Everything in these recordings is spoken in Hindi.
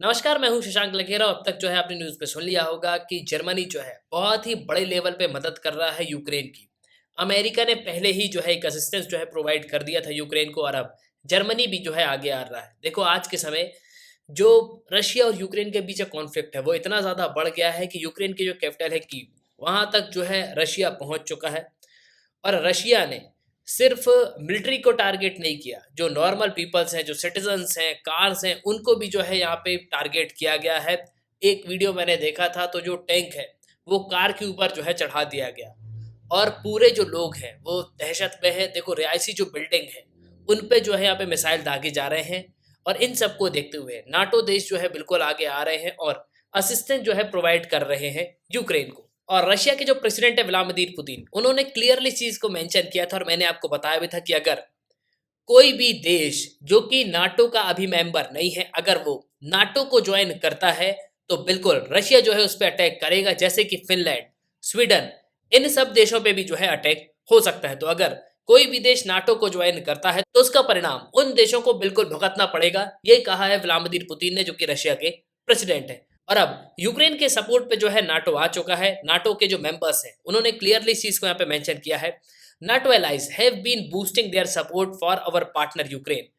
नमस्कार, मैं हूं शशांक लखेरा। अब तक जो है आपने न्यूज़ पे सुन लिया होगा कि जर्मनी जो है बहुत ही बड़े लेवल पे मदद कर रहा है यूक्रेन की। अमेरिका ने पहले ही जो है एक असिस्टेंस जो है प्रोवाइड कर दिया था यूक्रेन को और अब जर्मनी भी जो है आगे आ रहा है। देखो आज के समय जो रशिया और यूक्रेन के बीच कॉन्फ्लिक्ट है वो इतना ज़्यादा बढ़ गया है कि यूक्रेन की जो कैपिटल है कीव, वहाँ तक जो है रशिया पहुँच चुका है। और रशिया ने सिर्फ मिलिट्री को टारगेट नहीं किया, जो नॉर्मल पीपल्स हैं, जो सिटीजन्स हैं, कार्स हैं, उनको भी जो है यहाँ पे टारगेट किया गया है। एक वीडियो मैंने देखा था तो जो टैंक है वो कार के ऊपर जो है चढ़ा दिया गया और पूरे जो लोग हैं वो दहशत में हैं। देखो रिहायशी जो बिल्डिंग है उन पे जो है यहाँ पे मिसाइल दागे जा रहे हैं और इन सबको देखते हुए नाटो देश जो है बिल्कुल आगे आ रहे हैं और असिस्टेंस जो है प्रोवाइड कर रहे हैं यूक्रेन को। और रशिया के जो प्रेसिडेंट है व्लादिमीर पुतिन, उन्होंने क्लियरली चीज को मेंशन किया था और मैंने आपको बताया भी था कि अगर कोई भी देश जो कि नाटो का अभी मेंबर नहीं है, अगर वो नाटो को ज्वाइन करता है तो बिल्कुल रशिया जो है उस पर अटैक करेगा, जैसे कि फिनलैंड, स्वीडन, इन सब देशों पे भी जो है अटैक हो सकता है। तो अगर कोई भी देश नाटो को ज्वाइन करता है तो उसका परिणाम उन देशों को बिल्कुल भुगतना पड़ेगा, ये कहा है व्लादिमीर पुतिन ने, जो कि रशिया के प्रेसिडेंट है। और अब यूक्रेन के सपोर्ट पे जो है नाटो आ चुका है। नाटो के जो मेंबर्स हैं उन्होंने क्लियरली इस चीज को यहाँ पे मेंशन किया है। NATO allies have been boosting their support for our partner Ukraine.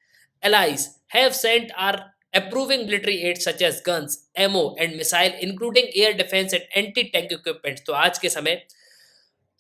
Allies have sent our approving military aid such as guns, ammo and missile including air defense and anti-tank equipment। तो आज के समय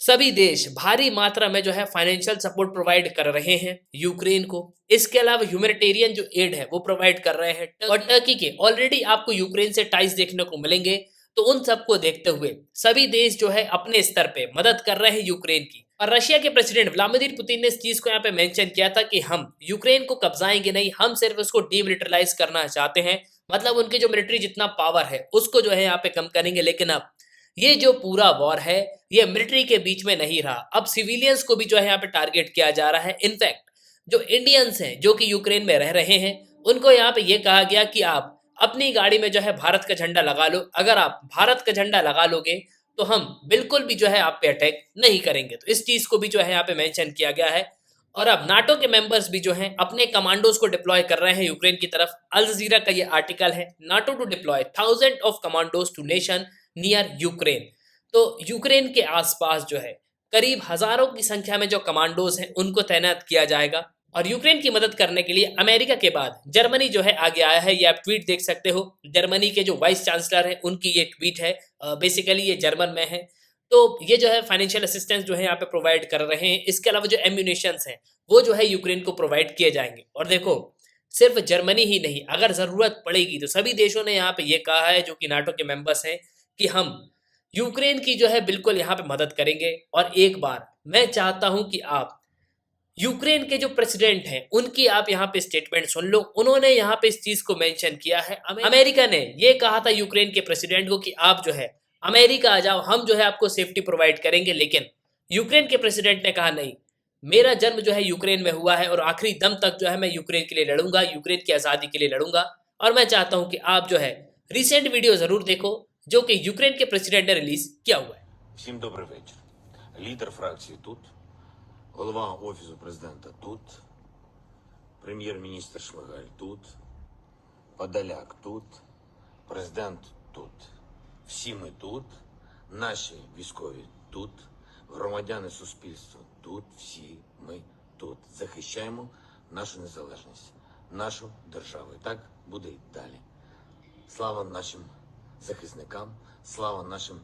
सभी देश भारी मात्रा में जो है फाइनेंशियल सपोर्ट प्रोवाइड कर रहे हैं यूक्रेन को। इसके अलावा ह्यूमैनिटेरियन जो एड है वो प्रोवाइड कर रहे हैं। और टर्की के ऑलरेडी आपको यूक्रेन से टाइज देखने को मिलेंगे। तो उन सबको देखते हुए सभी देश जो है अपने स्तर पे मदद कर रहे हैं यूक्रेन की। और रशिया के प्रेसिडेंट व्लादिमीर पुतिन ने इस चीज को यहाँ पे मेंशन किया था कि हम यूक्रेन को कब्जाएंगे नहीं, हम सिर्फ उसको डीमिलिटराइज करना चाहते हैं। मतलब उनकी जो मिलिट्री जितना पावर है उसको जो है यहाँ पे कम करेंगे। लेकिन अब ये जो पूरा वॉर है ये मिलिट्री के बीच में नहीं रहा, अब सिविलियंस को भी जो है यहाँ पे टारगेट किया जा रहा है। इनफैक्ट जो इंडियंस हैं जो कि यूक्रेन में रह रहे हैं उनको यहाँ पे ये कहा गया कि आप अपनी गाड़ी में जो है भारत का झंडा लगा लो। अगर आप भारत का झंडा लगा लोगे तो हम बिल्कुल भी जो है आप पे अटैक नहीं करेंगे। तो इस चीज को भी जो है यहाँ पे मेंशन किया गया है। और अब नाटो के मेंबर्स भी जो हैं अपने कमांडोज को डिप्लॉय कर रहे हैं यूक्रेन की तरफ। अल जजीरा का ये आर्टिकल है, NATO to deploy thousand of commandos to nation near Ukraine. तो यूक्रेन के आसपास जो है करीब हजारों की संख्या में जो कमांडोज हैं उनको तैनात किया जाएगा। और यूक्रेन की मदद करने के लिए अमेरिका के बाद जर्मनी जो है आगे आया है। ये आप ट्वीट देख सकते हो, जर्मनी के जो वाइस चांसलर है उनकी ये ट्वीट है। बेसिकली ये जर्मन में है। तो ये जो है फाइनेंशियल असिस्टेंस जो है यहाँ पे प्रोवाइड कर रहे हैं। इसके अलावा जो एम्यूनेशंस हैं वो जो है यूक्रेन को प्रोवाइड किए जाएंगे। और देखो सिर्फ जर्मनी ही नहीं, अगर जरूरत पड़ेगी तो सभी देशों ने यहाँ पे ये कहा है जो कि नाटो के मेंबर्स हैं कि हम यूक्रेन की जो है बिल्कुल यहाँ पे मदद करेंगे। और एक बार मैं चाहता हूं कि आप यूक्रेन के जो प्रेसिडेंट हैं उनकी आप यहाँ पे स्टेटमेंट सुन लो। उन्होंने यहाँ पे इस चीज को मेंशन किया है। अमेरिका ने ये कहा था यूक्रेन के प्रेसिडेंट को कि आप जो है अमेरिका आ जाओ, हम जो है आपको सेफ्टी प्रोवाइड करेंगे। लेकिन यूक्रेन के प्रेसिडेंट ने कहा नहीं, मेरा जन्म जो है यूक्रेन में हुआ है और आखिरी दम तक जो है मैं यूक्रेन के लिए लड़ूंगा, यूक्रेन की आज़ादी के लिए लड़ूंगा। और मैं चाहता हूं कि आप जो है रिसेंट वीडियो जरूर देखो जो कि यूक्रेन के प्रेसिडेंट ने रिलीज किया हुआ है। Всім добрий вечір. Лідер фракції тут, голова Офісу президента тут, прем'єр-міністр Шмигаль тут, Подоляк тут, президент тут. Всі ми тут, наші військові тут, громадяни суспільства тут, всі ми тут. Захищаємо нашу незалежність, нашу державу. І так буде й далі. Слава нашим захисникам, слава нашим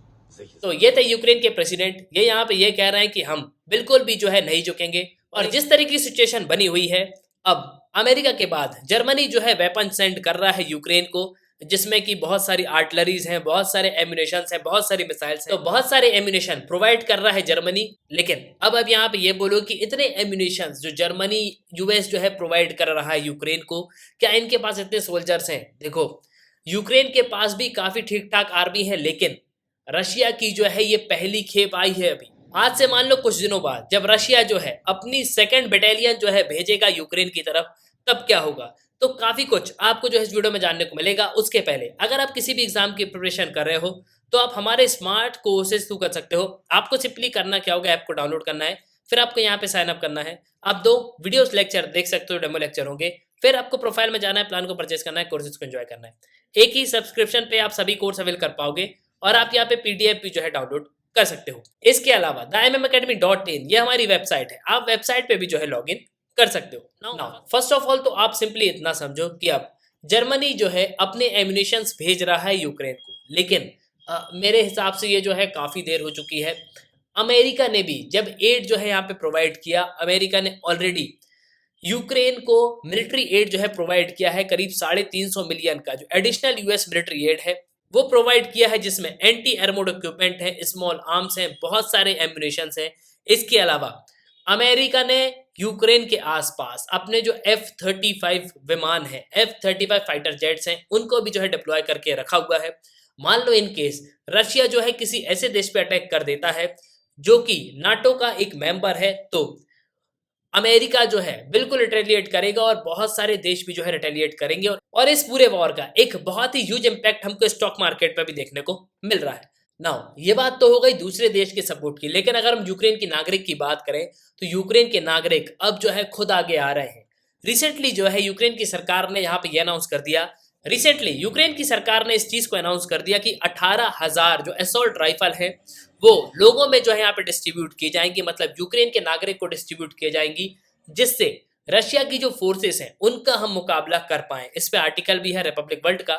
तो ये थे यूक्रेन के प्रेसिडेंट। ये यहाँ पे ये कह रहे हैं कि हम बिल्कुल भी जो है नहीं झुकेंगे। और जिस तरह की सिचुएशन बनी हुई है, अब अमेरिका के बाद जर्मनी जो है वेपन सेंड कर रहा है यूक्रेन को, जिसमें कि बहुत सारी आर्टिलरीज हैं, बहुत सारे एम्यूनेशन हैं, बहुत सारी मिसाइल्स हैं। तो बहुत सारे एम्यूनेशन प्रोवाइड कर रहा है जर्मनी। लेकिन अब यहाँ पे ये बोलो कि इतने एम्यूनेशन जो जर्मनी यूएस जो है प्रोवाइड कर रहा है यूक्रेन को, क्या इनके पास इतने सोल्जर्स हैं? देखो यूक्रेन के पास भी काफी ठीक ठाक आर्मी है, लेकिन रशिया की जो है ये पहली खेप आई है अभी। आज से मान लो कुछ दिनों बाद जब रशिया जो है अपनी सेकंड बटालियन जो है भेजेगा यूक्रेन की तरफ, तब क्या होगा? तो काफी कुछ आपको जो है इस वीडियो में जानने को मिलेगा। उसके पहले अगर आप किसी भी एग्जाम की प्रिपरेशन कर रहे हो तो आप हमारे स्मार्ट कोर्सेज थ्रू कर सकते हो। आपको सिंपली करना क्या होगा, ऐप को डाउनलोड करना है, फिर आपको यहाँ पे साइन अप करना है। आप 2 वीडियोस लेक्चर देख सकते हो, डेमो लेक्चर होंगे। फिर आपको प्रोफाइल में जाना है, प्लान को परचेस करना है, कोर्सेज को एंजॉय करना है। एक ही सब्सक्रिप्शन पे आप सभी कोर्स अवेल कर पाओगे और आप यहाँ पे पीडीएफ भी जो है डाउनलोड कर सकते हो। इसके अलावा theMMAcademy.in ये हमारी वेबसाइट है, आप वेबसाइट पे भी जो है लॉगिन कर सकते हो। नाउ फर्स्ट ऑफ ऑल तो आप सिंपली इतना समझो कि अब जर्मनी जो है अपने एम्यूनिशंस भेज रहा है यूक्रेन को, लेकिन मेरे हिसाब से ये जो है काफ़ी देर हो चुकी है। अमेरिका ने भी जब एड जो है यहाँ पे प्रोवाइड किया, अमेरिका ने ऑलरेडी यूक्रेन को मिलिट्री एड जो है प्रोवाइड किया है, करीब 350 मिलियन का जो एडिशनल यूएस मिलिट्री एड है वो प्रोवाइड किया है, जिसमें एंटी एयरमोड इक्विपमेंट है, स्मॉल आर्म्स हैं, बहुत सारे एम्यूनिशंस हैं। इसके अलावा अमेरिका ने यूक्रेन के आसपास अपने जो F-35 विमान है, F-35 फाइटर जेट्स हैं, उनको भी जो है डिप्लॉय करके रखा हुआ है। मान लो इन केस रशिया जो है किसी ऐसे देश पे अटैक कर देता है जो कि नाटो का एक मेंबर है, तो अमेरिका जो है बिल्कुल रिटेलिएट करेगा और बहुत सारे देश भी जो है रिटेलिएट करेंगे और इस पूरे वॉर का एक बहुत ही ह्यूज इंपैक्ट हमको स्टॉक मार्केट पर भी देखने को मिल रहा है। नाउ ये बात तो हो गई दूसरे देश के सपोर्ट की, लेकिन अगर हम यूक्रेन की नागरिक की बात करें तो यूक्रेन के नागरिक अब जो है खुद आगे आ रहे हैं। रिसेंटली जो है यूक्रेन की सरकार ने यहाँ पे ये अनाउंस कर दिया, रिसेंटली यूक्रेन की सरकार ने इस चीज को अनाउंस कर दिया कि 18,000 जो असॉल्ट राइफल है वो लोगों में जो है यहाँ पे डिस्ट्रीब्यूट की जाएंगी, मतलब यूक्रेन के नागरिक को डिस्ट्रीब्यूट की जाएंगी, जिससे रशिया की जो फोर्सेस हैं उनका हम मुकाबला कर पाए। इस पे आर्टिकल भी है रिपब्लिक वर्ल्ड का।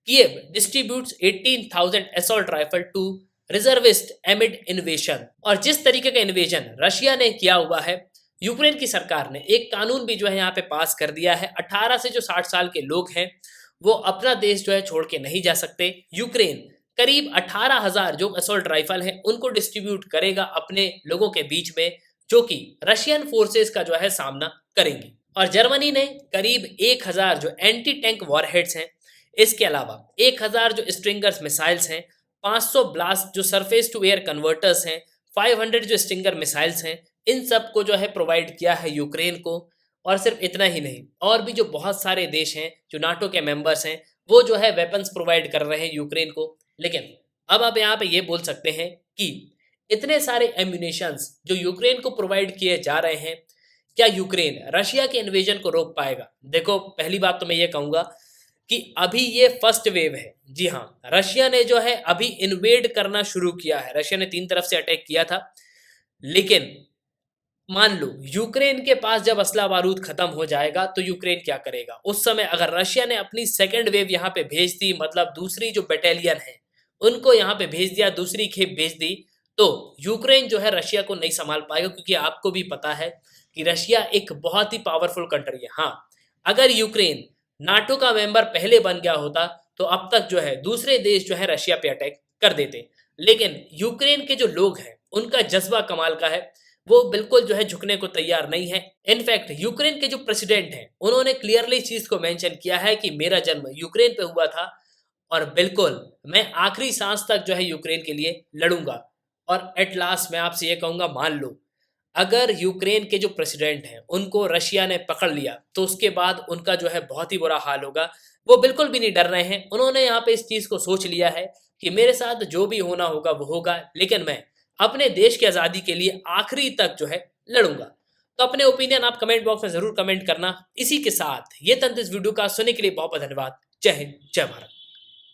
Kyiv distributes 18,000 assault rifle to reservist amid invasion. और जिस तरीके का इन्वेजन रशिया ने किया हुआ है, यूक्रेन की सरकार ने एक कानून भी जो है यहाँ पे पास कर दिया है। 18 से जो 60 साल के लोग हैं वो अपना देश जो है छोड़ के नहीं जा सकते। यूक्रेन करीब 18,000 जो असॉल्ट राइफल हैं उनको डिस्ट्रीब्यूट करेगा अपने लोगों के बीच में, जो कि रशियन फोर्सेस का जो है सामना करेंगी। और जर्मनी ने करीब 1,000 जो एंटी टैंक वॉरहेड्स हैं, इसके अलावा 1,000 जो स्ट्रिंगर्स मिसाइल्स हैं, 500 ब्लास्ट जो सरफेस टू एयर कन्वर्टर्स हैं, 500 जो स्टिंगर मिसाइल्स हैं, इन सब को जो है प्रोवाइड किया है यूक्रेन को। और सिर्फ इतना ही नहीं, और भी जो बहुत सारे देश हैं जो नाटो के मेंबर्स हैं वो जो है वेपन्स प्रोवाइड कर रहे हैं यूक्रेन को। लेकिन अब आप यहाँ पे ये बोल सकते हैं कि इतने सारे एम्यूनिशंस जो यूक्रेन को प्रोवाइड किए जा रहे हैं, क्या यूक्रेन रशिया के इन्वेजन को रोक पाएगा? देखो, पहली बात तो मैं ये कहूँगा कि अभी ये फर्स्ट वेव है। जी हाँ, रशिया ने जो है अभी इन्वेड करना शुरू किया है। रशिया ने 3 तरफ से अटैक किया था, लेकिन मान लो यूक्रेन के पास जब असला बारूद खत्म हो जाएगा तो यूक्रेन क्या करेगा? उस समय अगर रशिया ने अपनी सेकेंड वेव यहाँ पे भेज दी, मतलब दूसरी जो बटालियन है उनको यहाँ पे भेज दिया, दूसरी खेप भेज दी, तो यूक्रेन जो है रशिया को नहीं संभाल पाएगा, क्योंकि आपको भी पता है कि रशिया एक बहुत ही पावरफुल कंट्री है। हाँ, अगर यूक्रेन नाटो का मेंबर पहले बन गया होता तो अब तक जो है दूसरे देश जो है रशिया पे अटैक कर देते, लेकिन यूक्रेन के जो लोग हैं उनका जज्बा कमाल का है, वो बिल्कुल जो है झुकने को तैयार नहीं है। इनफैक्ट यूक्रेन के जो प्रेसिडेंट हैं उन्होंने क्लियरली इस चीज को मेंशन किया है कि मेरा जन्म यूक्रेन पे हुआ था और बिल्कुल मैं आखिरी सांस तक जो है यूक्रेन के लिए लड़ूंगा। और एट लास्ट मैं आपसे ये कहूंगा, मान लो अगर यूक्रेन के जो प्रेसिडेंट हैं उनको रशिया ने पकड़ लिया तो उसके बाद उनका जो है बहुत ही बुरा हाल होगा। वो बिल्कुल भी नहीं डर रहे हैं, उन्होंने यहाँ पे इस चीज को सोच लिया है कि मेरे साथ जो भी होना होगा वो होगा, लेकिन मैं अपने देश की आज़ादी के लिए आखिरी तक जो है लड़ूंगा। तो अपने ओपिनियन आप कमेंट बॉक्स में जरूर कमेंट करना। इसी के साथ ये तंत्र इस वीडियो का सुनने के लिए बहुत बहुत धन्यवाद। जय हिंद, जय भारत।